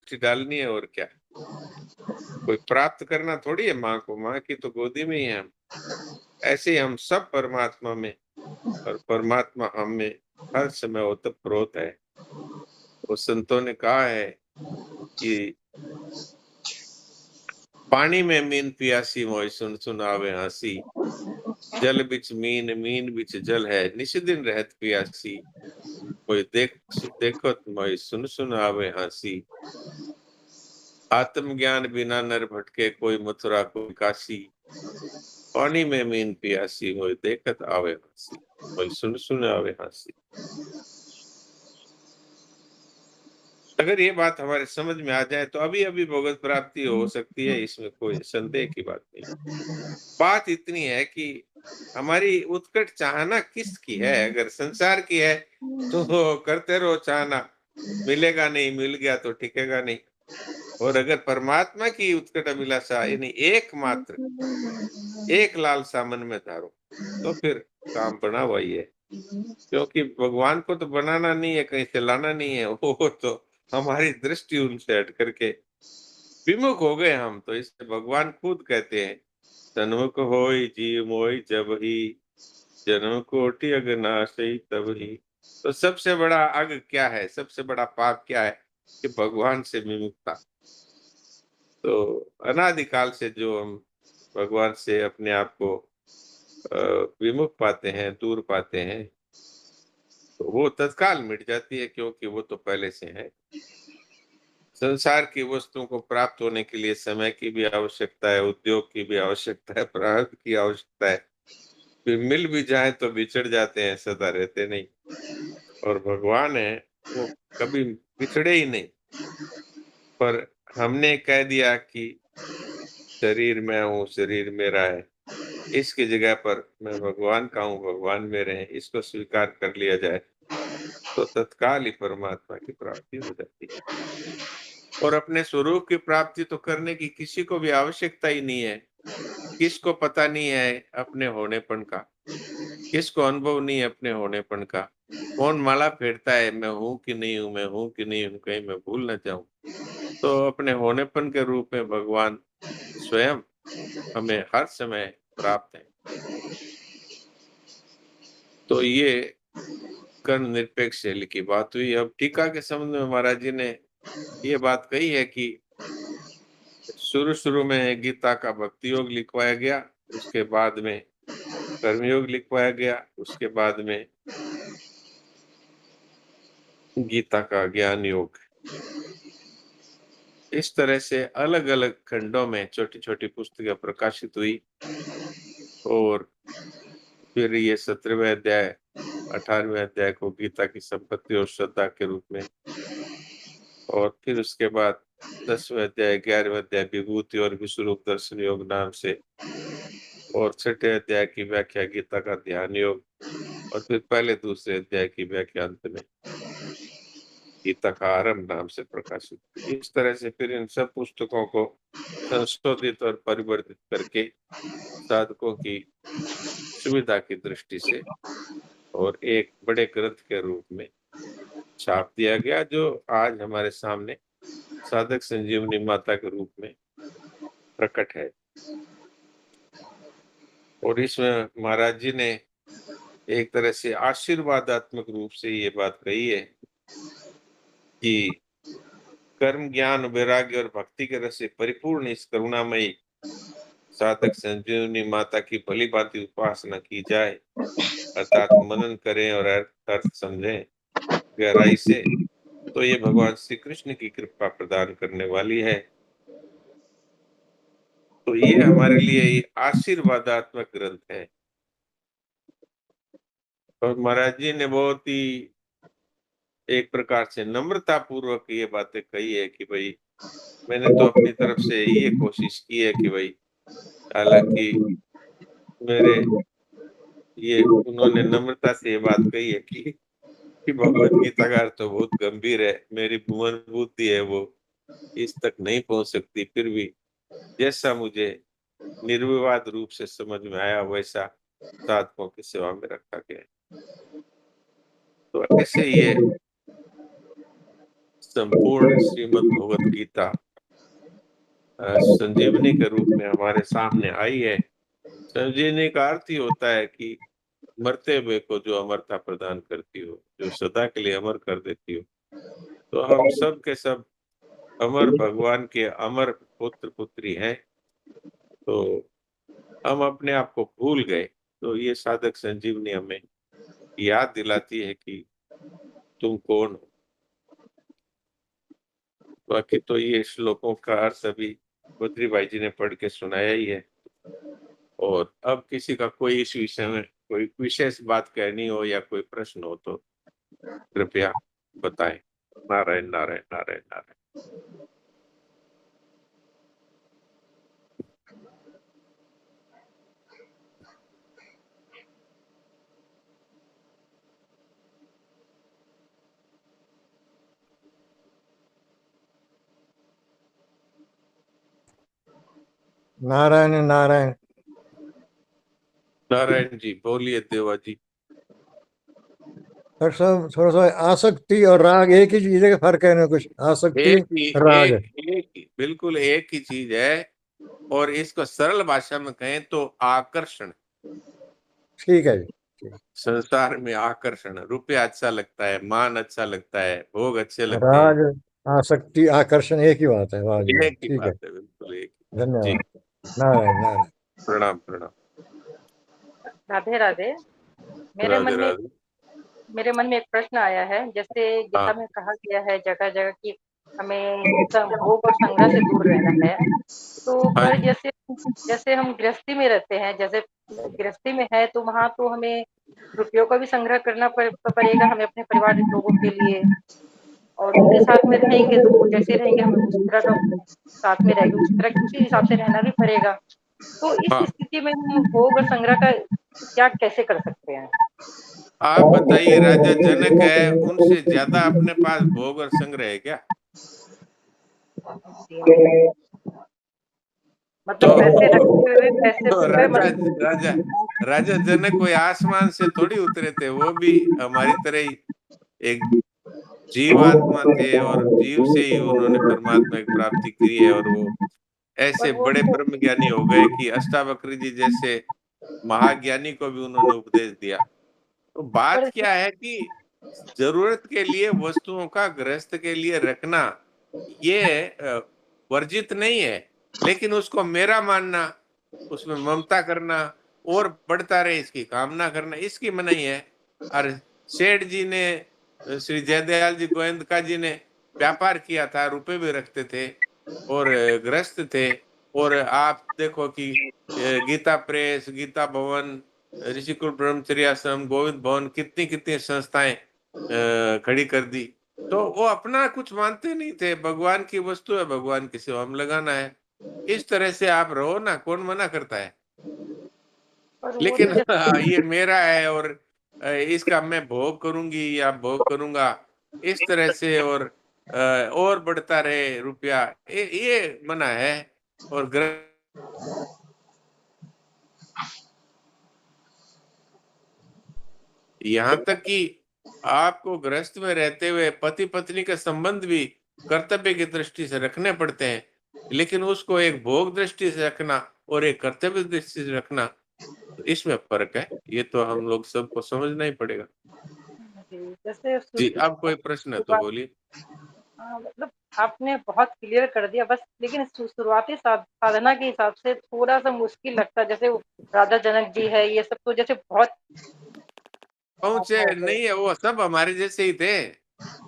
दृष्टि डालनी है और क्या। कोई प्राप्त करना थोड़ी है माँ को, माँ की तो गोदी में ही है हम। ऐसे ही हम सब परमात्मा में, और परमात्मा हम में हर समय ओतप्रोत है। वो संतों ने कहा है कि पानी में मीन पियासी मोय सुन सुन आवे हंसी, जल बिच मीन मीन बिच जल है निस दिन रहत पियासी, कोई देखो मोय सुन सुन आवे हंसी। आत्मज्ञान बिना नर भटके, कोई मथुरा कोई काशी, पानी में मीन पियासी मोय देखत आवे हंसी, मोय सुन सुन आवे हंसी। अगर ये बात हमारे समझ में आ जाए तो अभी अभी भगवत प्राप्ति हो सकती है, इसमें कोई संदेह की बात नहीं। बात इतनी है कि हमारी उत्कट चाहना किसकी है। अगर संसार की है तो करते रहो चाहना, मिलेगा नहीं, मिल गया तो टिकेगा नहीं। और अगर परमात्मा की उत्कट अभिलाषा यानी एकमात्र एक लालसा मन में धारो, तो फिर काम बना वही है। क्योंकि भगवान को तो बनाना नहीं है, कहीं से लाना नहीं है, वो तो हमारी दृष्टि उनसे हट करके विमुख हो गए हम। तो इससे भगवान खुद कहते हैं, सन्मुख होई जीव मोई जब ही, जन्म कोटि अगनाशई तब ही। तो सबसे बड़ा अग क्या है, सबसे बड़ा पाप क्या है कि भगवान से विमुखता। तो अनादिकाल से जो हम भगवान से अपने आप को विमुख पाते हैं, दूर पाते हैं, तो वो तत्काल मिट जाती है, क्योंकि वो तो पहले से है। संसार की वस्तुओं को प्राप्त होने के लिए समय की भी आवश्यकता है, उद्योग की भी आवश्यकता है, प्रारब्ध की आवश्यकता है। फिर मिल भी जाए तो बिछड़ जाते हैं, सदा रहते नहीं। और भगवान है, वो कभी बिछड़े ही नहीं। पर हमने कह दिया कि शरीर मैं हूँ, शरीर मेरा है। इसकी जगह पर मैं भगवान का हूँ, भगवान मेरे हैं, इसको स्वीकार कर लिया जाए तो तत्काल ही परमात्मा की प्राप्ति हो जाती है। और अपने स्वरूप की प्राप्ति तो करने की किसी को भी आवश्यकता ही नहीं है। किसको पता नहीं है अपने होनेपन का, किसको अनुभव नहीं है अपने होनेपन का। कौन माला फेरता है, मैं हूं कि नहीं हूं, मैं हूं कि नहीं हूं, कहीं मैं भूल न जाऊं। तो अपने होनेपन के रूप में भगवान स्वयं हमें हर समय प्राप्त है। तो ये कर्ण निरपेक्ष शैली की बात हुई। अब टीका के संबंध में महाराज जी ने ये बात कही है कि शुरू शुरू में गीता का भक्ति योग लिखवाया गया, उसके बाद में कर्मयोग लिखवाया गया, उसके बाद में गीता का ज्ञान योग। इस तरह से अलग अलग खंडों में छोटी छोटी पुस्तकें प्रकाशित हुई। और फिर ये 17वें अध्याय 18वें अध्याय को गीता की संपत्ति और श्रद्धा के रूप में, और फिर उसके बाद 10वें अध्याय 11वें अध्याय विभूति और विश्वरूप दर्शन योग नाम से, और 6ठे अध्याय की व्याख्या गीता का ध्यान योग, और फिर पहले दूसरे अध्याय की व्याख्या अंत में गीता का आरंभ नाम से प्रकाशित हुई। इस तरह से फिर इन सब पुस्तकों को संशोधित और परिवर्तित करके साधकों की सुविधा की दृष्टि से और एक बड़े ग्रंथ के रूप में छाप दिया गया, जो आज हमारे सामने साधक संजीवनी माता के रूप में प्रकट है। और इसमें महाराज जी ने एक तरह से आशीर्वादात्मक रूप से ये बात कही है कि कर्म ज्ञान वैराग्य और भक्ति के रस से परिपूर्ण इस करुणामयी साधक संजीवनी माता की भली भांति उपासना की जाए, अर्थात मनन करें और अर्थ समझें गहराई से, तो ये भगवान श्री कृष्ण की कृपा प्रदान करने वाली है। तो ये हमारे लिए ये आशीर्वादात्मक ग्रंथ है। और महाराज जी ने बहुत ही एक प्रकार से नम्रता पूर्वक ये बातें कही है कि भाई मैंने तो अपनी तरफ से ये कोशिश की है कि भाई, हालांकि मेरे ये उन्होंने नम्रता से ये बात कही है कि भगवत गीता का अर्थ तो बहुत गंभीर है, मेरी भुवन बुद्धि है वो इस तक नहीं पहुंच सकती, फिर भी जैसा मुझे निर्विवाद रूप से समझ में आया वैसा साधकों की सेवा में रखा गया है। तो ऐसे ये संपूर्ण श्रीमद् भगवत गीता संजीवनी के रूप में हमारे सामने आई है। संजीवनी का अर्थ ही होता है कि मरते हुए को जो अमरता प्रदान करती हो, जो सदा के लिए अमर कर देती हो। तो हम सब के सब अमर भगवान के अमर पुत्र पुत्री हैं। तो हम अपने आप को भूल गए, तो ये साधक संजीवनी हमें याद दिलाती है कि तुम कौन हो। बाकी तो ये श्लोकों का अर्थ अभी बद्री भाई जी ने पढ़ के सुनाया ही है। और अब किसी का कोई इस विषय में कोई विशेष बात कहनी हो या कोई प्रश्न हो तो कृपया बताएं। नारायण नारायण नारायण नारायण। नारायण नारायण। नारायण जी बोलिए देवा जी। डॉक्टर साहब थोड़ा सा आसक्ति और राग एक ही चीज है कि फर्क है ना कुछ? आसक्ति राग एक बिल्कुल एक ही चीज है। और इसको सरल भाषा में कहें तो आकर्षण। ठीक है जी। संसार में आकर्षण, रुपया अच्छा लगता है, मान अच्छा लगता है, भोग अच्छे लगते हैं। राग आसक्ति आकर्षण एक ही बात है। वाह जी वाह, एक ही ठीक है। बात है, बिल्कुल एक ही। जी धन्यवाद। नारायण नारायण। प्रणाम प्रणाम। राधे राधे। मेरे राधे मन में राधे। मेरे मन में एक प्रश्न आया है। जैसे गीता हाँ में कहा गया है जगह जगह कि हमें भोग और संग्रह से दूर रहना है। तो हाँ पर जी। जैसे जैसे हम गृहस्थी में रहते हैं, जैसे गृहस्थी में है तो वहां तो हमें रुपयों का भी संग्रह करना पड़ेगा हमें अपने परिवार लोगों के लिए। और उनके साथ में रहेंगे तो वो जैसे रहेंगे हमें उस तरह का साथ में रहेंगे, उसी हिसाब से रहना भी पड़ेगा। तो इस हाँ स्थिति में हम भोग और संग्रह का त्याग कैसे कर सकते हैं? आप बताइए, राजा जनक है, उनसे ज्यादा अपने पास भोग और संग्रह है क्या? जी नहीं। मतलब तो पैसे रखते हुए पैसे तो पे राजा मतलब राजा राजा जनक कोई आसमान से थोड़ी उतरे थे, वो भी हमारी तरह ही एक जीव आत्मा थे और जीव से ही उन्होंने परमात्मा की प्राप्ति की है। और वो पर ऐसे वो बड़े तो ब्रह्म ज्ञानी हो गए कि अष्टावक्र जी जैसे महाज्ञानी को भी उन्होंने उपदेश दिया। तो बात पर क्या है कि जरूरत के लिए वस्तुओं का गृहस्थ के लिए रखना ये वर्जित नहीं है। लेकिन उसको मेरा मानना, उसमें ममता करना और बढ़ता रहे इसकी कामना करना, इसकी मनाही है। और सेठ जी ने, श्री जयदयाल जी गोयंदका जी ने व्यापार किया था, रुपए भी रखते थे और गृहस्थ थे। और आप देखो कि गीता प्रेस, गीता भवन, ऋषिकुल ब्रह्मचर्य आश्रम, गोविंद भवन, कितनी कितनी संस्थाएं खड़ी कर दी। तो वो अपना कुछ मानते नहीं थे, भगवान की वस्तु है, भगवान की सेवा में लगाना है। इस तरह से आप रहो ना, कौन मना करता है? पर वो लेकिन तो जैसे ये मेरा है और इसका मैं भोग करूंगी या भोग करूंगा, इस तरह से। और बढ़ता रहे रुपया, ये मना है। और यहाँ तक कि आपको गृहस्थ में रहते हुए पति पत्नी के संबंध भी कर्तव्य की दृष्टि से रखने पड़ते हैं। लेकिन उसको एक भोग दृष्टि से रखना और एक कर्तव्य दृष्टि से रखना, तो इसमें फर्क है। ये तो हम लोग सबको समझना ही पड़ेगा। जैसे जी अब कोई प्रश्न है तो शुरुआत बोलिए। मतलब आपने बहुत क्लियर कर दिया बस। लेकिन शुरुआती साधना के हिसाब से थोड़ा सा मुश्किल लगता है। जैसे वो राजा जनक जी है, ये सब तो जैसे बहुत पहुंचे महात्मा हो गए। नहीं है, वो सब हमारे जैसे ही थे।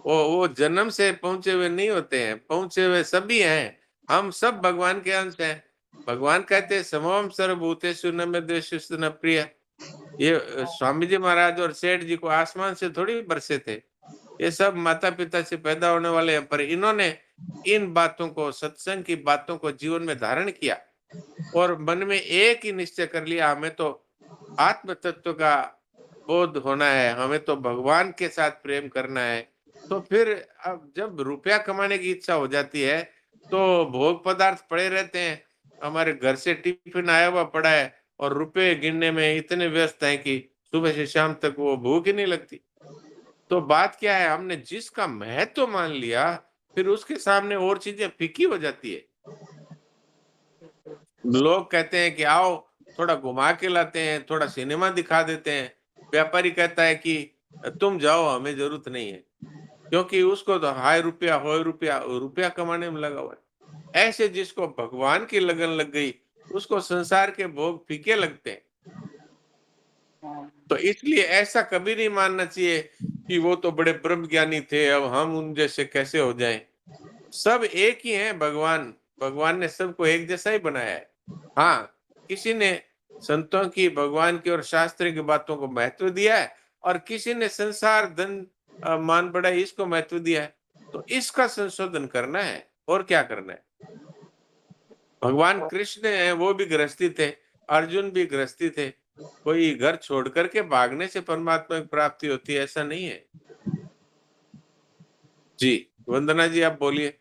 वो जन्म से पहुंचे हुए नहीं होते हैं, पहुंचे हुए सभी हैं। हम सब भगवान के अंश हैं। भगवान कहते हैं समम सर्वभूतेषु न मे द्वेषिस्तु न प्रिय। ये स्वामी जी महाराज और सेठ जी को आसमान से थोड़ी बरसे थे, ये सब माता पिता से पैदा होने वाले हैं। पर इन्होंने इन बातों को, सत्संग की बातों को जीवन में धारण किया और मन में एक ही निश्चय कर लिया, हमें तो आत्म तत्व का बोध होना है, हमें तो भगवान के साथ प्रेम करना है। तो फिर अब जब रुपया कमाने की इच्छा हो जाती है तो भोग पदार्थ पड़े रहते हैं, हमारे घर से टिफिन आया हुआ पड़ा है और रुपए गिनने में इतने व्यस्त हैं कि सुबह से शाम तक वो भूख ही नहीं लगती। तो बात क्या है, हमने जिसका महत्व मान लिया फिर उसके सामने और चीजें फीकी हो जाती है। लोग कहते हैं कि आओ थोड़ा घुमा के लाते हैं, थोड़ा सिनेमा दिखा देते हैं। व्यापारी कहता है कि तुम जाओ, हमें जरूरत नहीं है, क्योंकि उसको तो हाय रुपया होय रुपया, रुपया कमाने में लगा हुआ है। ऐसे जिसको भगवान की लगन लग गई, उसको संसार के भोग फीके लगते हैं। हाँ, तो इसलिए ऐसा कभी नहीं मानना चाहिए कि वो तो बड़े ब्रह्म ज्ञानी थे, अब हम उन जैसे कैसे हो जाएं। सब एक ही हैं। भगवान भगवान ने सबको एक जैसा ही बनाया है। हाँ, किसी ने संतों की, भगवान की और शास्त्र की बातों को महत्व दिया है, और किसी ने संसार, धन, मान बढ़ाई, इसको महत्व दिया है। तो इसका संशोधन करना है, और क्या करना है। भगवान कृष्ण है, वो भी गृहस्थी थे, अर्जुन भी गृहस्थी थे। कोई घर छोड़ करके भागने से परमात्मा की प्राप्ति होती है, ऐसा नहीं है। जी, वंदना जी आप बोलिए।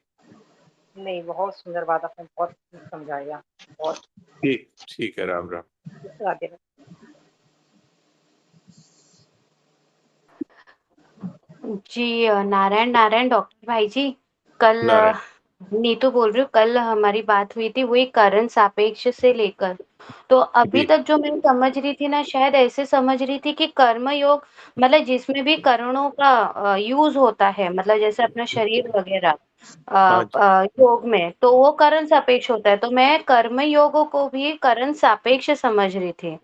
नहीं, बहुत सुंदर बात आपने बहुत समझाया। बहुत ठीक ठीक है, राम राम। राधे राधे। जी नारायण नारायण डॉक्टर भाई जी। कल नारायण। नीतू बोल रही हूँ, कल हमारी बात हुई थी वही कारण सापेक्ष से लेकर। तो अभी जी तक जो मैं समझ रही थी ना, शायद ऐसे समझ रही थी कि कर्म योग मतलब जिसमें भी करणों का यूज होता है, मतलब जैसे अपना शरीर वगैरह हाँ जी। योग में, तो वो करण सापेक्ष होता है। तो मैं कर्म योगों को भी करण सापेक्ष समझ रही थी।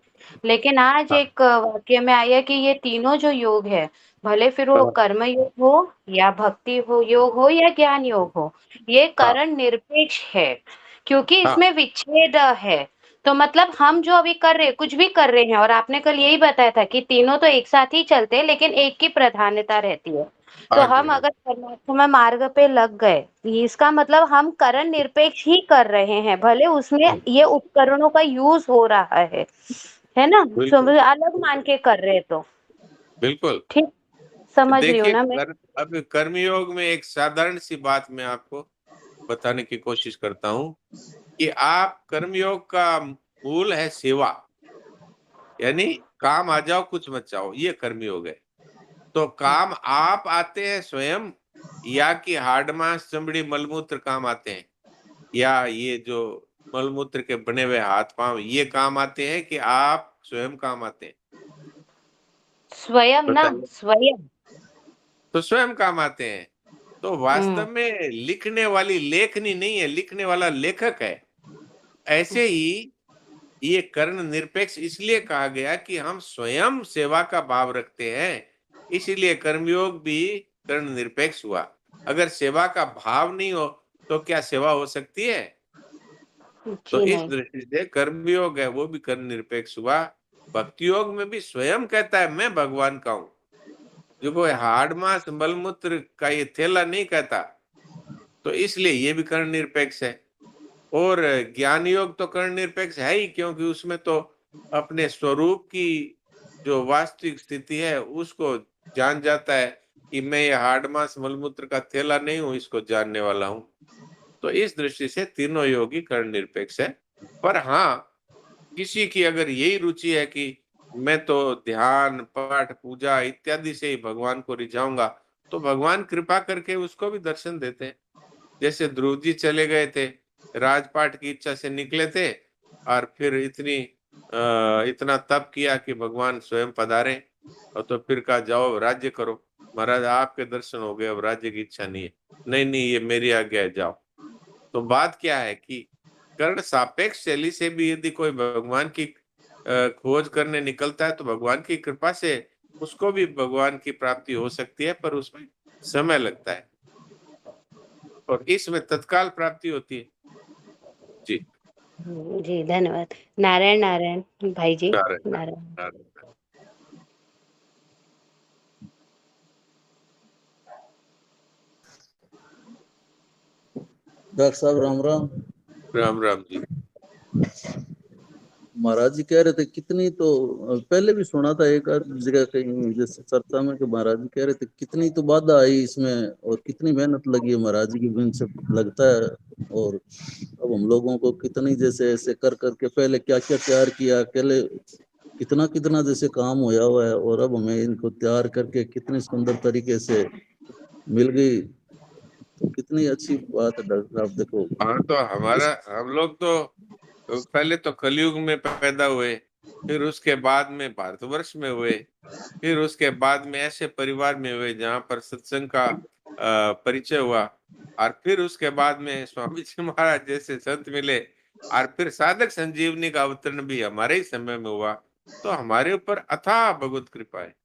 लेकिन आज हाँ एक वाक्य में आया कि ये तीनों जो योग है, भले फिर वो हाँ कर्म योग हो या भक्ति हो योग हो या ज्ञान योग हो, ये हाँ करण निरपेक्ष है, क्योंकि हाँ इसमें विच्छेद है। तो मतलब हम जो अभी कर रहे हैं, कुछ भी कर रहे हैं, और आपने कल यही बताया था कि तीनों तो एक साथ ही चलते हैं, लेकिन एक की प्राधान्यता रहती है। तो हाँ जी। हम हाँ अगर परमात्मा मार्ग पे लग गए, इसका मतलब हम करण निरपेक्ष ही कर रहे हैं, भले उसमें जी, ये उपकरणों का यूज हो रहा है ना। बिल्कुल समझ अलग मान के कर रहे तो बिल्कुल। ठीक समझ रही हूँ देखिए, ना मैं। अब कर्मयोग में एक साधारण सी बात मैं आपको बताने की कोशिश करता हूँ कि आप कर्मयोग का मूल है सेवा, यानी काम आ जाओ कुछ मत चाहो, ये कर्मयोग है। तो काम आप आते हैं स्वयं, या कि हाड़ मांस चमड़ी मलमूत्र काम आते हैं, या ये जो मलमूत्र के बने हुए हाथ पांव ये काम आते हैं, कि आप स्वयं काम आते हैं। स्वयं ना, बताइए। स्वयं। तो स्वयं काम आते हैं। तो हम्म। वास्तव में लिखने वाली लेखनी नहीं है, लिखने वाला लेखक है। ऐसे ही ये कर्ण निरपेक्ष इसलिए कहा गया कि हम स्वयं सेवा का भाव रखते हैं, इसीलिए कर्मयोग भी कर्ण निरपेक्ष हुआ। अगर सेवा का भाव नहीं हो तो क्या सेवा हो सकती है। तो जी इस नहीं। दृष्टि से कर्मयोग है वो भी कर्ण निरपेक्ष हुआ। भक्ति योग में भी स्वयं कहता है मैं भगवान का हूं, जो कोई हाड़ मांस मलमूत्र का ये थैला नहीं कहता। तो इसलिए ये भी कर्ण निरपेक्ष है। और ज्ञान योग तो कर्ण निरपेक्ष है ही, क्योंकि उसमें तो अपने स्वरूप की जो वास्तविक स्थिति है उसको जान जाता है कि मैं ये हाड़ मांस मलमूत्र का थैला नहीं हूं, इसको जानने वाला हूं। तो इस दृष्टि से तीनों योगी कर्ण निरपेक्ष है। पर हाँ, किसी की अगर यही रुचि है कि मैं तो ध्यान पाठ पूजा इत्यादि से ही भगवान को रिझाऊंगा, तो भगवान कृपा करके उसको भी दर्शन देते हैं। जैसे ध्रुव जी चले गए थे, राजपाट की इच्छा से निकले थे, और फिर इतना तप किया कि भगवान स्वयं पधारे, और तो फिर कहा जाओ राज्य करो। महाराज आपके दर्शन हो गए, अब राज्य की इच्छा नहीं है। नहीं नहीं, ये मेरी आज्ञा है, जाओ। तो बात क्या है कि कर्ण सापेक्ष शैली से भी यदि कोई भगवान की खोज करने निकलता है, तो भगवान की कृपा से उसको भी भगवान की प्राप्ति हो सकती है, पर उसमें समय लगता है, और इसमें तत्काल प्राप्ति होती है। जी। जी धन्यवाद। नारायण नारायण भाई जी। नारायण नारायण। नारायण। डॉक्टर साहब राम राम। राम राम जी। महाराज जी कह रहे थे कितनी तो पहले भी सुना था एक आध जगह कहीं जैसे चर्चा में कि महाराज जी कह रहे थे कितनी तो बाधा आई इसमें और कितनी मेहनत लगी है महाराज जी की बिन से लगता है। और अब हम लोगों को कितनी जैसे ऐसे कर करके पहले क्या क्या तैयार किया, अकेले कितना कितना जैसे काम होया हुआ है, और अब हमें इनको तैयार करके कितने सुंदर तरीके से मिल गई। तो कितनी अच्छी बात है डॉक्टर साहब। देखो हाँ, तो हम लोग तो पहले तो कलयुग में पैदा हुए, फिर उसके बाद में भारतवर्ष में हुए, फिर उसके बाद में ऐसे परिवार में हुए जहाँ पर सत्संग का परिचय हुआ, और फिर उसके बाद में स्वामी जी महाराज जैसे संत मिले, और फिर साधक संजीवनी का अवतरण भी हमारे ही समय में हुआ। तो हमारे ऊपर अथाह भगवत कृपा है।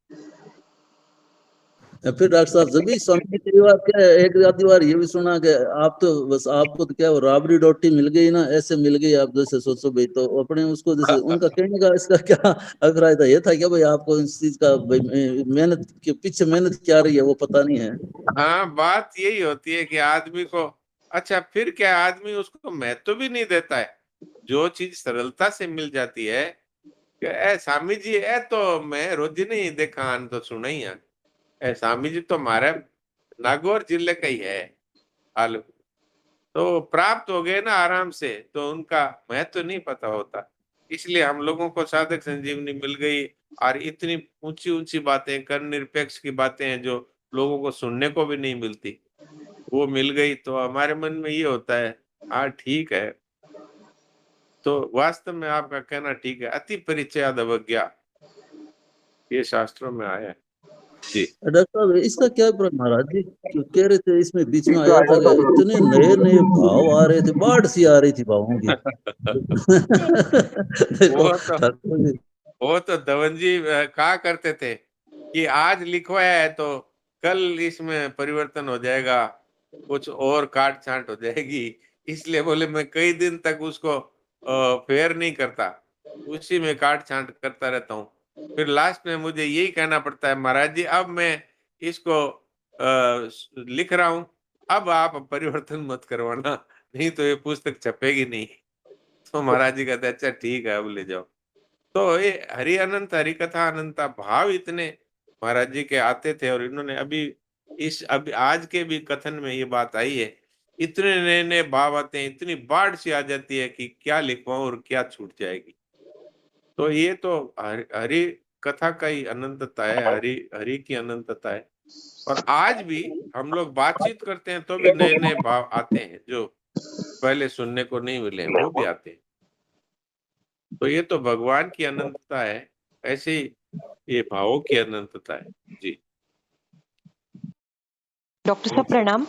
फिर डॉक्टर साहब जब भी स्वामी जी कई बार क्या है, एक आधी बार ये भी सुना कि आप तो बस आपको तो क्या वो राबड़ी रोटी मिल गई ना, ऐसे मिल गई आप जैसे सोचो भाई, तो अपने उसको जैसे उनका कहने का इसका क्या अभिप्राय था? ये था क्या भाई आपको इस चीज का भाई मेहनत के पीछे मेहनत क्या रही है वो पता नहीं है? हाँ, बात यही होती है कि आदमी को, अच्छा फिर क्या, आदमी उसको महत्व भी नहीं देता है। जो चीज सरलता से मिल जाती है कि ए स्वामी जी ए तो मैं रोज नहीं देखा आन तो सुना ही है, ए स्वामी जी तो हमारे नागौर जिले का ही है हाल, तो प्राप्त हो गए ना आराम से, तो उनका महत्व नहीं पता होता। इसलिए हम लोगों को साधक संजीवनी मिल गई, और इतनी ऊंची ऊंची बातें, कर्म निरपेक्ष की बातें हैं जो लोगों को सुनने को भी नहीं मिलती, वो मिल गई। तो हमारे मन में ये होता है, हाँ ठीक है। तो वास्तव में आपका कहना ठीक है, अति परिचयाद अवज्ञा, ये शास्त्रों में आया है। जी। डॉक्टर साहब इसका क्या अभिप्राय? महाराज जी क्यों कह रहे थे, इसमें बीच में आया था कि इतने नए नए भाव आ रहे थे, बाढ़ सी आ रही थी भावों की। देखो वो तो ठाकुर जी। वो तो धवन जी कहा करते थे कि आज लिखवाया है तो कल इसमें परिवर्तन हो जाएगा, कुछ और काट छांट हो जाएगी। इसलिए बोले मैं कई दिन तक उसको फेयर नहीं करता, उसी में काट छांट करता रहता हूँ। फिर लास्ट में मुझे यही कहना पड़ता है, महाराज जी अब मैं इसको लिख रहा हूँ, अब आप परिवर्तन मत करवाना, नहीं तो ये पुस्तक छपेगी नहीं। तो महाराज जी कहते अच्छा ठीक है अब ले जाओ। तो ये हरि अनंत, हरि कथा अनंता भाव इतने महाराज जी के आते थे, और इन्होंने अभी आज के भी कथन में ये बात आई है, इतने नए नए भाव आते हैं, इतनी बाढ़ सी आ जाती है कि क्या लिखवाऊं और क्या छूट जाएगी। तो ये तो हरि कथा का ही अनंतता है, हरि हरि की अनंतता है। और आज भी हम लोग बातचीत करते हैं तो भी नए नए भाव आते हैं, जो पहले सुनने को नहीं मिले हैं वो भी आते हैं। तो ये तो भगवान की अनंतता है, ऐसे ही ये भावों की अनंतता है। जी। डॉक्टर साहब प्रणाम।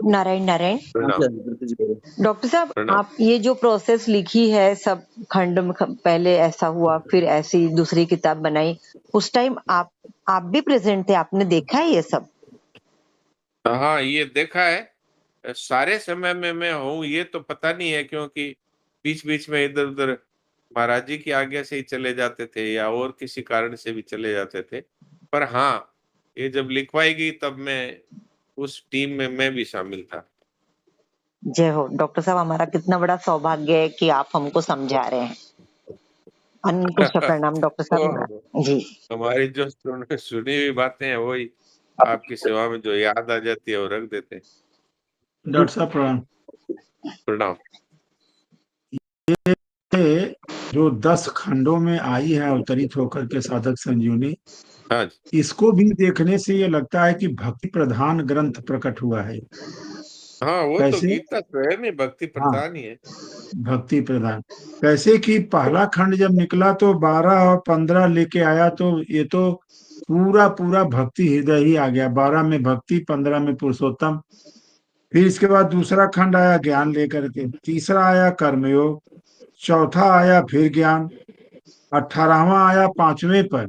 नारायण नारायण। प्रणाम। डॉक्टर साहब प्रणाम। आप ये जो प्रोसेस लिखी है सब खंड में पहले ऐसा हुआ फिर ऐसी दूसरी किताब बनाई, उस टाइम आप भी प्रेजेंट थे, आपने देखा है ये सब? हाँ, ये देखा है। सारे समय में मैं हूँ ये तो पता नहीं है, क्योंकि बीच बीच में इधर उधर महाराज जी की आज्ञा से ही चले जाते थे, या और किसी कारण से भी चले जाते थे। पर हाँ, ये जब लिखवाई गई तब मैं उस टीम में मैं भी शामिल था। जय हो डॉक्टर साहब, हमारा कितना बड़ा सौभाग्य है कि आप हमको समझा रहे हैं। अनंत प्रणाम डॉक्टर साहब तो जी। हमारी जो सुनी हुई बातें हैं वही आपकी सेवा में जो याद आ जाती है वो रख देते हैं। डॉक्टर साहब प्रणाम। प्रणाम। ये जो 10 खंडों में आई है अवतरित होकर के साधक संजीवनी, हाँ जी। इसको भी देखने से ये लगता है कि भक्ति प्रधान ग्रंथ प्रकट हुआ है। हाँ, वो तो कैसे? गीता स्वयं ही भक्ति हाँ, प्रधान ही है। भक्ति प्रधान। कैसे कि पहला खंड जब निकला तो 12 और 15 लेके आया, तो ये तो पूरा पूरा भक्ति हृदय ही आ गया। 12 में भक्ति, 15 में पुरुषोत्तम। फिर इसके बाद दूसरा खंड आया ज्ञान लेकर के, तीसरा आया कर्मयोग, चौथा आया फिर ज्ञान, 18वां आया 5वें पर।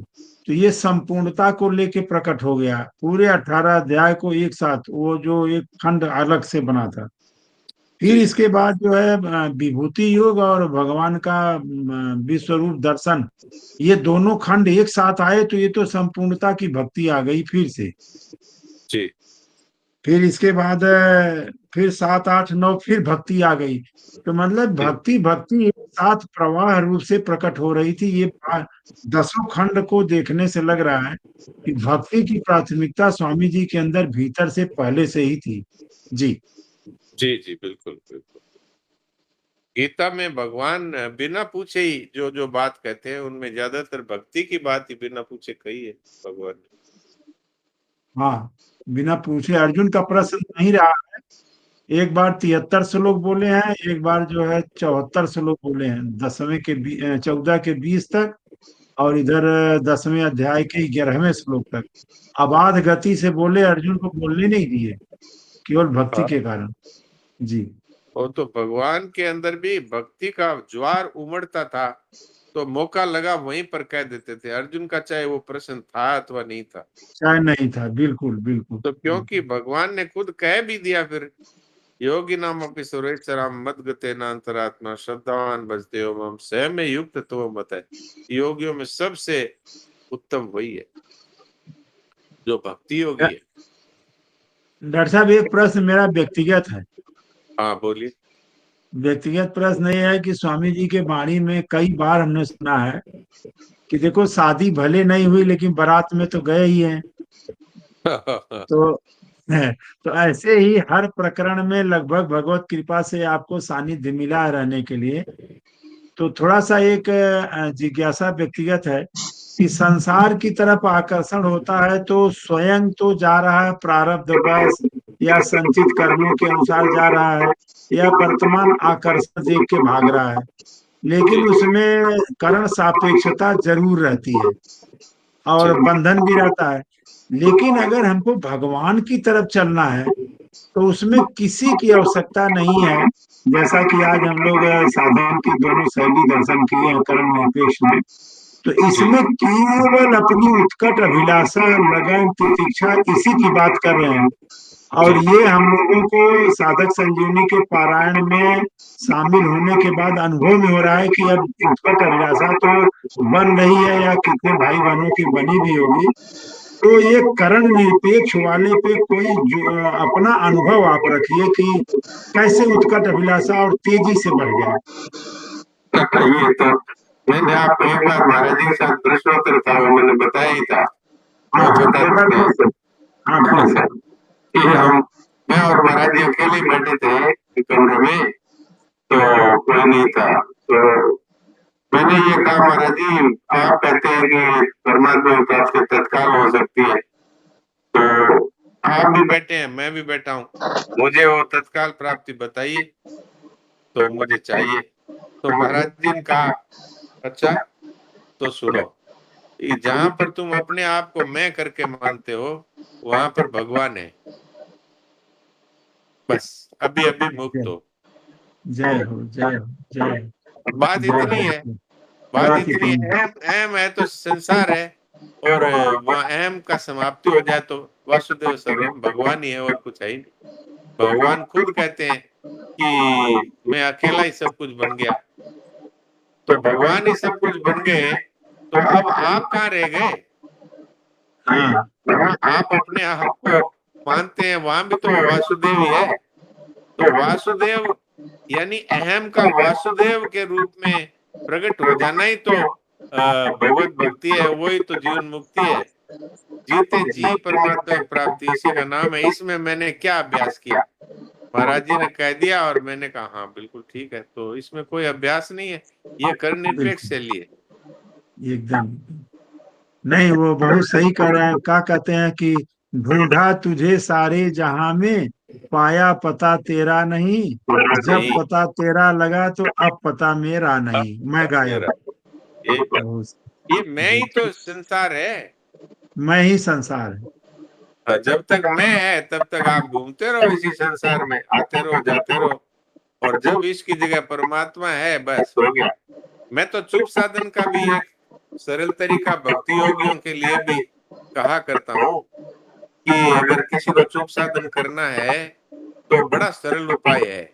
तो ये संपूर्णता को लेके प्रकट हो गया, पूरे 18 अध्याय को एक साथ, वो जो एक खंड अलग से बना था। फिर जी। इसके बाद जो है विभूति योग और भगवान का विश्व रूप दर्शन, ये दोनों खंड एक साथ आए, तो ये तो संपूर्णता की भक्ति आ गई फिर से। जी। फिर इसके बाद फिर 7, 8, 9 फिर भक्ति आ गई। तो मतलब जी। भक्ति भक्ति एक साथ प्रवाह रूप से प्रकट हो रही थी। ये 10 खंड को देखने से लग रहा है कि भक्ति की प्राथमिकता स्वामी जी के अंदर भीतर से पहले से ही थी। जी। जी। जी, बिल्कुल बिल्कुल। गीता में भगवान बिना पूछे ही जो जो बात कहते हैं उनमें ज्यादातर भक्ति की बात ही बिना पूछे कही है भगवान ने। हाँ, बिना पूछे। अर्जुन का प्रश्न नहीं रहा है। एक बार 73 श्लोक बोले हैं, एक बार जो है 74 श्लोक बोले हैं, 14 के 20 तक, और इधर 10वें अध्याय के 11वें श्लोक तक। अबाध गति से बोले, अर्जुन को बोलने नहीं दिए, केवल भक्ति हाँ, के कारण। जी। वो तो भगवान के अंदर भी भक्ति का ज्वार उमड़ता था, तो मौका लगा वहीं पर कह देते थे अर्जुन का, चाहे वो प्रश्न था अथवा नहीं था। चाहे नहीं था, बिल्कुल बिल्कुल। तो क्योंकि भगवान ने खुद कह भी दिया, फिर योगी नाम अपनी सुरेश्वराम मद गते नान्तरात्मा श्रद्धावान भजते हो मम स्वयं में युक्त तो मत है। योगियों में सबसे उत्तम वही है जो भक्ति योगी है। डॉक्टर साहब, एक प्रश्न मेरा व्यक्तिगत है। हाँ बोलिए। व्यक्तिगत प्रश्न ये है कि स्वामी जी के वाणी में कई बार हमने सुना है कि देखो, शादी भले नहीं हुई लेकिन बारात में तो गए ही हैं। तो तो ऐसे ही हर प्रकरण में लगभग भगवत कृपा से आपको सानिध्य मिला है रहने के लिए। तो थोड़ा सा एक जिज्ञासा व्यक्तिगत है कि संसार की तरफ आकर्षण होता है तो स्वयं तो जा रहा है प्रारब्धवश या संचित कर्मों के अनुसार जा रहा है, या वर्तमान आकर्षण देख के भाग रहा है, लेकिन उसमें करण सापेक्षता जरूर रहती है और बंधन भी रहता है। लेकिन अगर हमको भगवान की तरफ चलना है तो उसमें किसी की आवश्यकता नहीं है। जैसा कि आज हम लोग साधन की दोनों शैली दर्शन किए हैं, कर्म निरपेक्ष में, तो इसमें केवल अपनी उत्कट अभिलाषा, लगन, तितिक्षा, इसी की बात कर रहे हैं। और ये हम लोगों को साधक संजीवनी के पारायण में शामिल होने के बाद अनुभव में हो रहा है कि अब उत्कट अभिलाषा तो बन रही है, या कितने भाई बहनों की बनी भी होगी। तो ये करण निरपेक्ष वाले पे कोई अपना अनुभव आप रखिए कि कैसे उत्कट अभिलाषा और तेजी से बढ़ गया। ये तो मैंने आपको एक बार महाराज जी के साथ प्रश्नोत्तर था, वो मैंने बताया ही था। हाँ, कि हम, मैं और महाराज जी अकेले बैठे थे कमरे में, तो कोई नहीं था। तो मैंने ये कहा, महाराज जी आप कहते हैं कि परमात्मा की प्राप्ति तत्काल हो सकती है, तो आप भी बैठे हैं, मैं भी बैठा हूँ, मुझे वो तत्काल प्राप्ति बताइए, तो मुझे चाहिए। तो महाराज जी ने कहा, अच्छा तो सुनो, जहां पर तुम अपने आप को मैं करके मानते हो वहां पर भगवान है, बस अभी अभी मुक्त हो। जय हो, जय हो, जय हो। बात इतनी है, बात इतनी अहम है तो संसार है, और वह अहम का समाप्ति हो जाए तो वासुदेव सर्वम भगवान ही है, और कुछ है ही नहीं। भगवान खुद कहते हैं कि मैं अकेला ही सब कुछ बन गया। तो भगवान ही सब कुछ बन गए, तो अब आप कहाँ रह गए? आप अपने आप को मानते हैं, वहां भी तो वासुदेव ही है। तो वासुदेव यानी अहम का वासुदेव के रूप में प्रकट हो जाना ही तो भगवत भक्ति है, वही तो जीवन मुक्ति है। जीते जी परमात्मा की प्राप्ति, इसी का नाम है। इसमें मैंने क्या अभ्यास किया? महाराज जी ने कह दिया और मैंने कहा हाँ बिल्कुल ठीक है। तो इसमें कोई अभ्यास नहीं है, ये कर्म निरपेक्ष शैली है। एकदम नहीं, वो बहुत सही कह रहे हैं। क्या कहते हैं कि ढूंढा तुझे सारे जहां में, पाया पता तेरा नहीं, जब पता तेरा लगा तो अब पता मेरा नहीं, मैं गायब। ये मैं ही तो संसार है, मैं ही संसार है। जब तक मैं है तब तक आप घूमते रहो इसी संसार में, आते रहो जाते रहो, और जब इसकी जगह परमात्मा है बस हो गया। मैं तो चुप साधन का भी एक सरल तरीका भक्ति योगियों के लिए भी कहा करता हूँ कि अगर किसी को चुप साधन करना है तो बड़ा सरल उपाय है,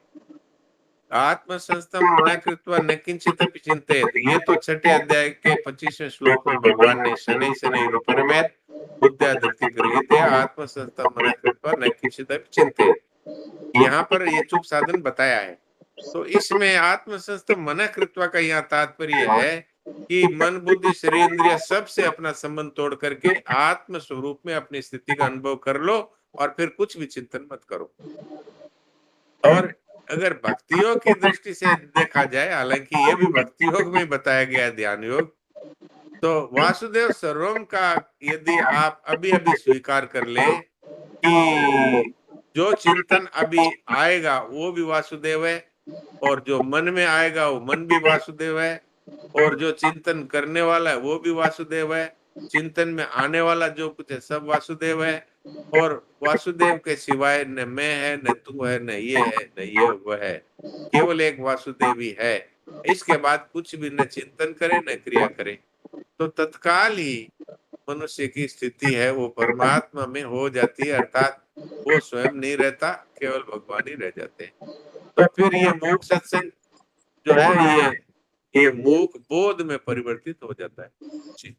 आत्म संस्थम मना कृत्वा न किंचित अपि चिंतेत। ये तो छठे अध्याय के 25वें श्लोक में भगवान ने शनै शनै रूपरमेत बुद्ध्या धरती गृहीते आत्म संस्थम मना कृत्वा न किंचित अपि चिंतेत, यहाँ पर ये चुप साधन बताया है। तो इसमें आत्म संस्थम मना कृत्वा का यहाँ तात्पर्य है कि मन बुद्धि शरीर इंद्रिय सबसे अपना संबंध तोड़ करके आत्म स्वरूप में अपनी स्थिति का अनुभव कर लो, और फिर कुछ भी चिंतन मत करो। और अगर भक्ति योग की दृष्टि से देखा जाए, हालांकि ये भी भक्ति योग में बताया गया ध्यान योग, तो वासुदेव सर्वम का यदि आप अभी अभी स्वीकार कर ले कि जो चिंतन अभी आएगा वो भी वासुदेव है, और जो मन में आएगा वो मन भी वासुदेव है, और जो चिंतन करने वाला है वो भी वासुदेव है, चिंतन में आने वाला जो कुछ है सब वासुदेव है, और वासुदेव के सिवाय न मैं है, न तू है, न ये है, न ये वो है, केवल एक वासुदेव ही है। इसके बाद कुछ भी न चिंतन करे न क्रिया करे, तो तत्काल ही मनुष्य की स्थिति है वो परमात्मा में हो जाती है, अर्थात वो स्वयं नहीं रहता, केवल भगवान ही रह जाते हैं। तो फिर ये मूक सत्संग जो है ये मूक बोध में परिवर्तित हो जाता है। जी।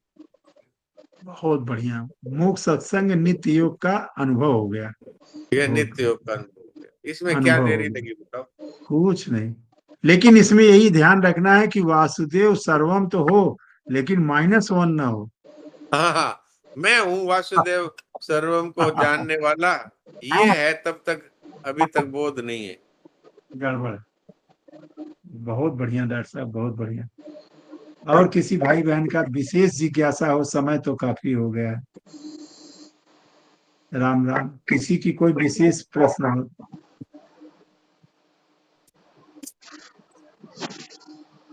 बहुत बढ़िया। मूक सत्संग नित्य योग का अनुभव हो गया। ये बहुत नित्य योग का अनुभव हो गया। इसमें क्या अनुभव हो देरी गया। लगी बताओ? कुछ नहीं, लेकिन इसमें यही ध्यान रखना है कि वासुदेव सर्वम तो हो, लेकिन -1 ना हो। हाँ हाँ, मैं हूँ वासुदेव सर्वम को जानने वाला, ये है तब तक अभी तक बोध नहीं है। गड़बड़। बहुत बढ़िया डॉक्टर साहब, बहुत बढ़िया। और किसी भाई बहन का विशेष जिज्ञासा हो, समय तो काफी हो गया है। राम राम। किसी की कोई विशेष प्रश्न हो?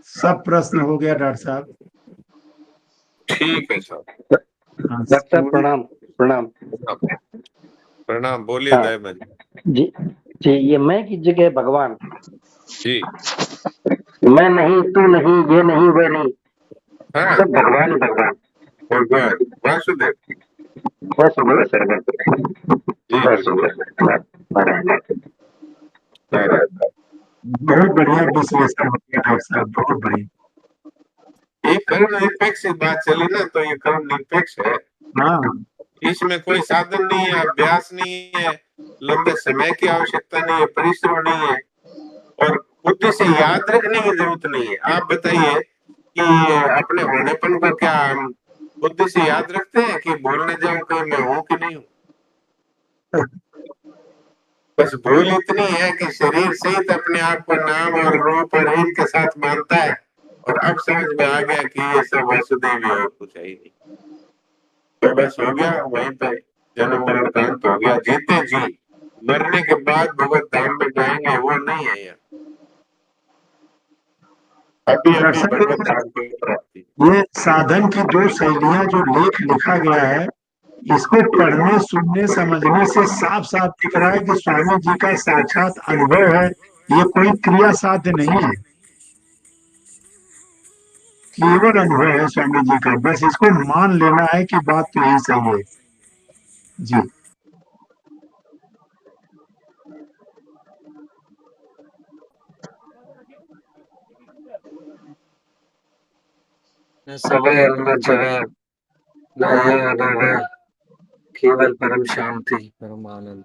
सब प्रश्न हो गया डॉक्टर साहब? ठीक है साहब। हाँ, डॉक्टर साहब प्रणाम। प्रणाम। प्रणाम, बोलिए हाँ दयामन जी। जी, ये मैं की जगह भगवान। जी। मैं नहीं, तू नहीं, ये नहीं, वे नहीं, हाँ, सब भगवान ही भगवान। भगवान वासुदेव। बस बोलो सर। जी बस बिल्कुल। बहुत बढ़िया विश्लेषण हो गया डॉक्टर साहब, बहुत बढ़िया। ये कर्म निरपेक्ष बात चली ना, तो ये कर्म निरपेक्ष है। हाँ, इसमें कोई साधन नहीं है, अभ्यास नहीं है, लंबे समय की आवश्यकता नहीं है, परिश्रम नहीं है, और बुद्धि से याद रखने की जरूरत नहीं है। आप बताइए कि अपने होनेपन को क्या हम बुद्धि से याद रखते हैं कि बोलने जाऊं कि मैं हूं कि नहीं हूं? बस भूल इतनी है कि शरीर सहित अपने आप को नाम और रूप और रीन के साथ मानता है, और अब समझ में आ गया कि ये सब वासुदेव है और कुछ है ही नहीं। तो बस हो गया, वहीं पे जन्म मरण का अंत हो गया। जीते जी मरने के बाद भगवत धाम में जाएंगे, वो नहीं है यहाँ। अभी अभी भगवत धाम की प्राप्ति। ये साधन की 2 शैलियां जो लेख लिखा गया है, इसको पढ़ने, सुनने, समझने से साफ साफ दिख रहा है कि स्वामी जी का साक्षात अनुभव है। ये कोई क्रिया साध्य नहीं है, केवल अनुभव है स्वामी जी का। बस इसको मान लेना है कि बात तो यही सही है। जी। न सवेर न जवेर, न ये न वे, केवल परम शांति परम आनंद।